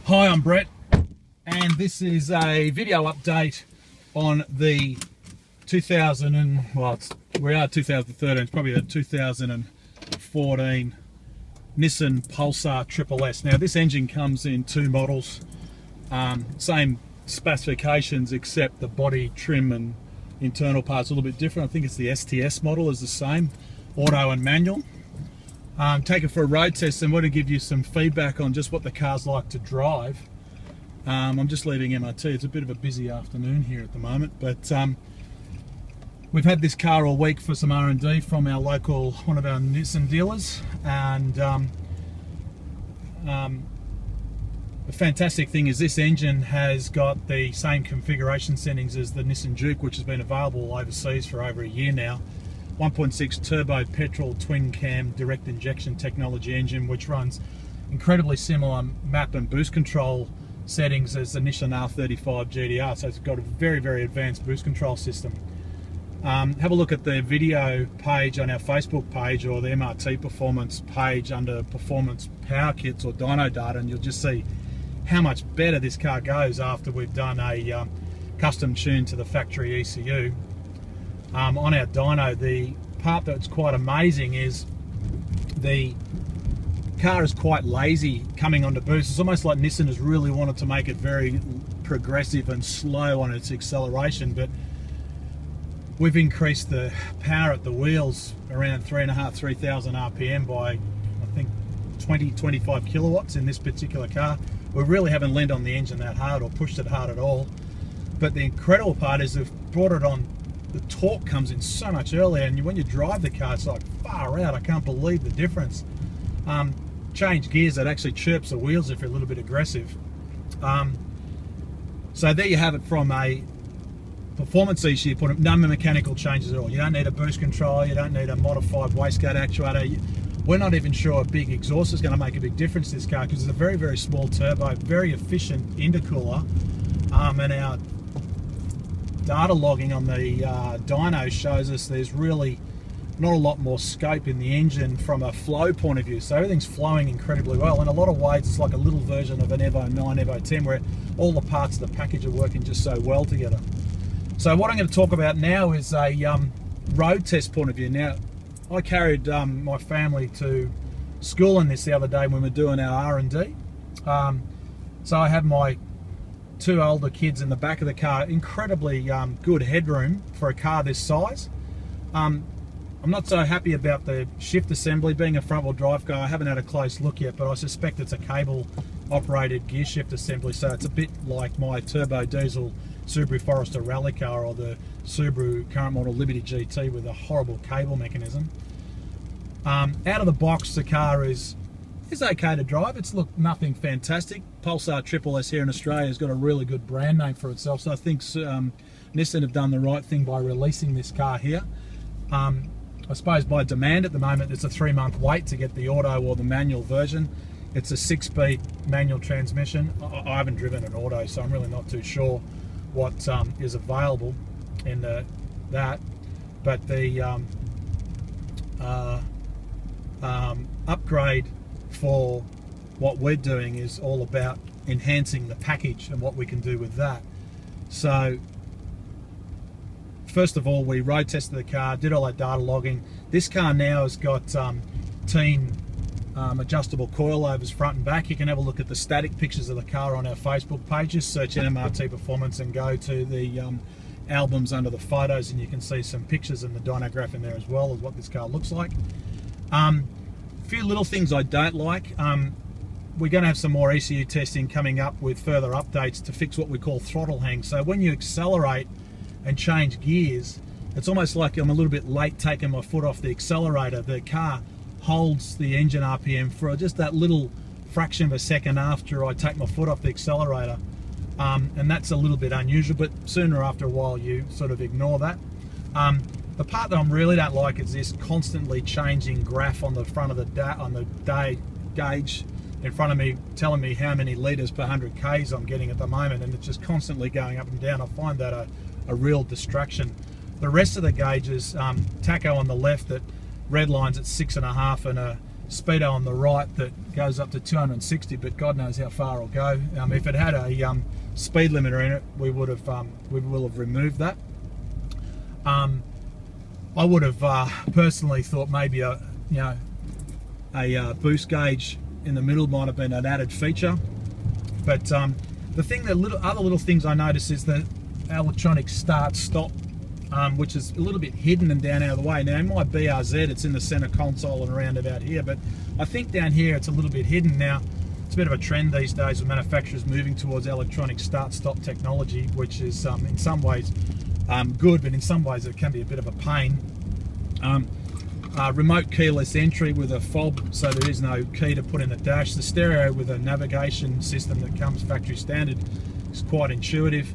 Hi, I'm Brett, and this is a video update on the 2013, it's probably the 2014 Nissan Pulsar SSS. Now this engine comes in two models, same specifications except the body trim and internal parts a little bit different. I think it's the STS model is the same, auto and manual. Take it for a road test and want to give you some feedback on just what the car's like to drive. I'm just leaving MOT. It's a bit of a busy afternoon here at the moment, but we've had this car all week for some R&D from our local, one of our Nissan dealers, and the fantastic thing is this engine has got the same configuration settings as the Nissan Juke, which has been available overseas for over a year now. 1.6 turbo petrol twin cam direct injection technology engine, which runs incredibly similar map and boost control settings as the Nissan R35 GTR, so it's got a very advanced boost control system. Have a look at the video page on our Facebook page or the MRT performance page under performance power kits or dyno data, and you'll just see how much better this car goes after we've done a custom tune to the factory ECU. On our dyno, the part that's quite amazing is the car is quite lazy coming onto boost. It's almost like Nissan has really wanted to make it very progressive and slow on its acceleration, but we've increased the power at the wheels around 3,500 RPM by, I think, 20-25 kilowatts in this particular car. We really haven't leaned on the engine that hard or pushed it hard at all. But the incredible part is they've brought it on. The torque comes in so much earlier, and when you drive the car, it's like far out. I can't believe the difference. Change gears, that actually chirps the wheels if you're a little bit aggressive. So there you have it from a performance ECU. You put no mechanical changes at all. You don't need a boost control, you don't need a modified wastegate actuator. We're not even sure a big exhaust is going to make a big difference to this car because it's a very small turbo, very efficient intercooler, and our data logging on the dyno shows us there's really not a lot more scope in the engine from a flow point of view, so everything's flowing incredibly well. In a lot of ways it's like a little version of an Evo 9, Evo 10 where all the parts of the package are working just so well together. So what I'm going to talk about now is a road test point of view. Now, I carried my family to school in this the other day when we were doing our R&D. So I have my two older kids in the back of the car, incredibly good headroom for a car this size. I'm not so happy about the shift assembly being a front wheel drive car. I haven't had a close look yet, but I suspect it's a cable operated gear shift assembly, so it's a bit like my turbo diesel Subaru Forester rally car or the Subaru current model Liberty GT with a horrible cable mechanism. Out of the box, the car is okay to drive. It's nothing fantastic. Pulsar SSS here in Australia has got a really good brand name for itself, so I think Nissan have done the right thing by releasing this car here. I suppose by demand at the moment it's a 3-month wait to get the auto or the manual version. It's a 6-speed manual transmission. I haven't driven an auto, so I'm really not too sure what is available in that, but the upgrade for what we're doing is all about enhancing the package and what we can do with that. So first of all, we road tested the car, did all that data logging. This car now has got Tein adjustable coilovers front and back. You can have a look at the static pictures of the car on our Facebook pages. Search MRT Performance and go to the albums under the photos, and you can see some pictures and the dynograph in there as well of what this car looks like. A few little things I don't like. We're going to have some more ECU testing coming up with further updates to fix what we call throttle hang. So when you accelerate and change gears, it's almost like I'm a little bit late taking my foot off the accelerator. The car holds the engine RPM for just that little fraction of a second after I take my foot off the accelerator, and that's a little bit unusual, but sooner or after a while you sort of ignore that. The part that I really don't like is this constantly changing graph on the front of the day gauge in front of me telling me how many litres per 100 Ks I'm getting at the moment, and it's just constantly going up and down. I find that a real distraction. The rest of the gauges, Tacho on the left that red lines at 6.5 and a speedo on the right that goes up to 260, but God knows how far it'll go. If it had a speed limiter in it, we will have removed that. I would have personally thought maybe a boost gauge in the middle might have been an added feature. But the thing that other little things I noticed is the electronic start-stop, which is a little bit hidden and down out of the way. Now in my BRZ it's in the center console and around about here, but I think down here it's a little bit hidden. Now it's a bit of a trend these days with manufacturers moving towards electronic start-stop technology, which is in some ways good, but in some ways it can be a bit of a pain. Remote keyless entry with a fob, so there is no key to put in the dash. The stereo with a navigation system that comes factory standard is quite intuitive.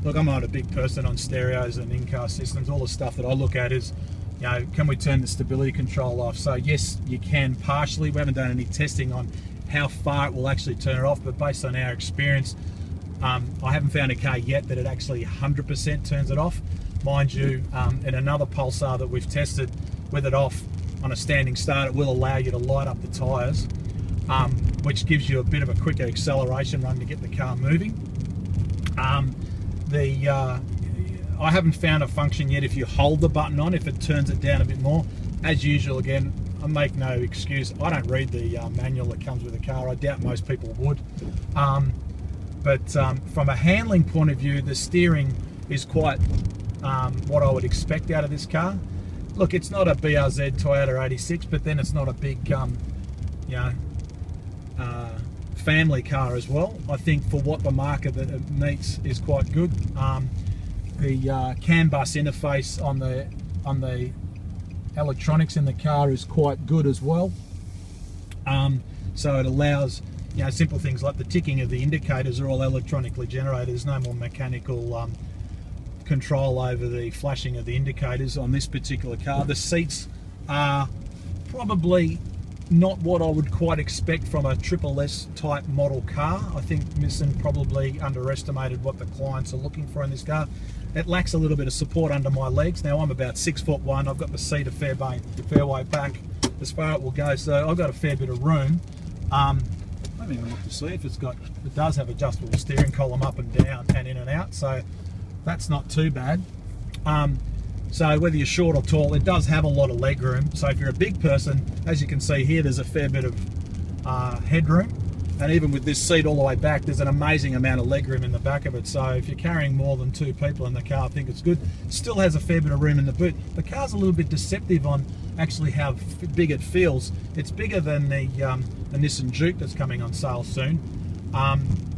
Look, I'm not a big person on stereos and in-car systems. All the stuff that I look at is, can we turn the stability control off? So yes, you can partially. We haven't done any testing on how far it will actually turn it off, but based on our experience, I haven't found a car yet that it actually 100% turns it off. Mind you, in another Pulsar that we've tested, with it off on a standing start, it will allow you to light up the tyres, which gives you a bit of a quicker acceleration run to get the car moving. I haven't found a function yet if you hold the button on, if it turns it down a bit more. As usual, again, I make no excuse. I don't read the manual that comes with the car. I doubt most people would. But from a handling point of view, the steering is quite what I would expect out of this car. Look, it's not a BRZ Toyota 86, but then it's not a big, family car as well. I think for what the market that it meets is quite good. The CAN bus interface on the electronics in the car is quite good as well. So it allows, simple things like the ticking of the indicators are all electronically generated. There's no more mechanical control over the flashing of the indicators on this particular car. The seats are probably not what I would quite expect from a SSS type model car. I think Nissan probably underestimated what the clients are looking for in this car. It lacks a little bit of support under my legs. Now I'm about 6'1". I've got the seat a fair way back as far as it will go, so I've got a fair bit of room. I haven't even looked to see if it does have adjustable steering column up and down and in and out, so that's not too bad. So whether you're short or tall, it does have a lot of legroom. So if you're a big person, as you can see here, there's a fair bit of headroom. And even with this seat all the way back, there's an amazing amount of legroom in the back of it. So if you're carrying more than 2 people in the car, I think it's good. Still has a fair bit of room in the boot. The car's a little bit deceptive on actually how big it feels. It's bigger than the Nissan Juke that's coming on sale soon.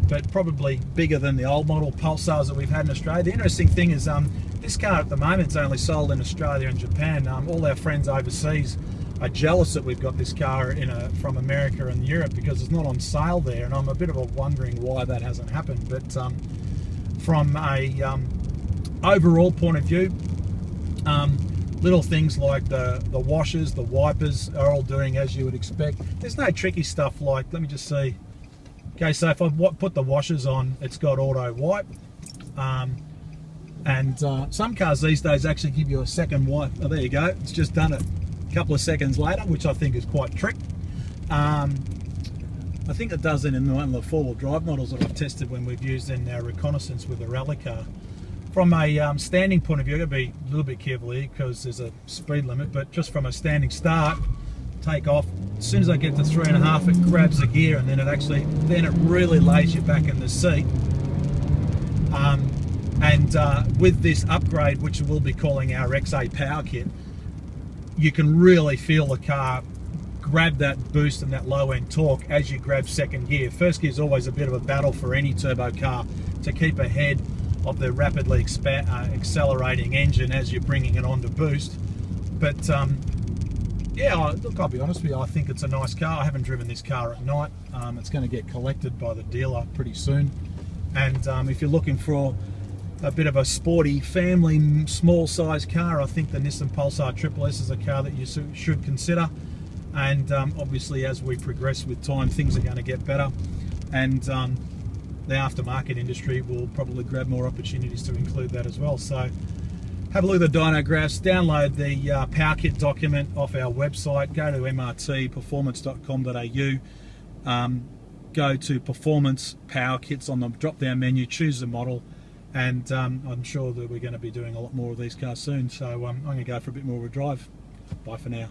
But probably bigger than the old model Pulsars that we've had in Australia. The interesting thing is this car at the moment is only sold in Australia and Japan. All our friends overseas are jealous that we've got this car from America and Europe because it's not on sale there, and I'm a bit of a wondering why that hasn't happened. But from a overall point of view, little things like the washers, the wipers are all doing as you would expect. There's no tricky stuff like, let me just see. Okay, so if I put the washers on, it's got auto wipe. And some cars these days actually give you a second wipe. Oh, there you go. It's just done it a couple of seconds later, which I think is quite trick. I think it does it in one of the four-wheel drive models that I've tested when we've used in our reconnaissance with a rally car. From a standing point of view, I've got to be a little bit careful here because there's a speed limit, but just from a standing start, take off, as soon as I get to 3.5, it grabs the gear, and then it really lays you back in the seat. With this upgrade, which we'll be calling our XA Power Kit, you can really feel the car grab that boost and that low end torque as you grab second gear. First gear is always a bit of a battle for any turbo car to keep ahead of the rapidly accelerating engine as you're bringing it on to boost. But yeah, look, I'll be honest with you, I think it's a nice car. I haven't driven this car at night. It's going to get collected by the dealer pretty soon. And if you're looking for a bit of a sporty family small size car, I think the Nissan Pulsar SSS is a car that you should consider. And obviously as we progress with time, things are going to get better, and the aftermarket industry will probably grab more opportunities to include that as well. So have a look at the dyno graphs, download the power kit document off our website, go to mrtperformance.com.au, go to Performance Power Kits on the drop-down menu, choose the model, and I'm sure that we're going to be doing a lot more of these cars soon, so I'm going to go for a bit more of a drive. Bye for now.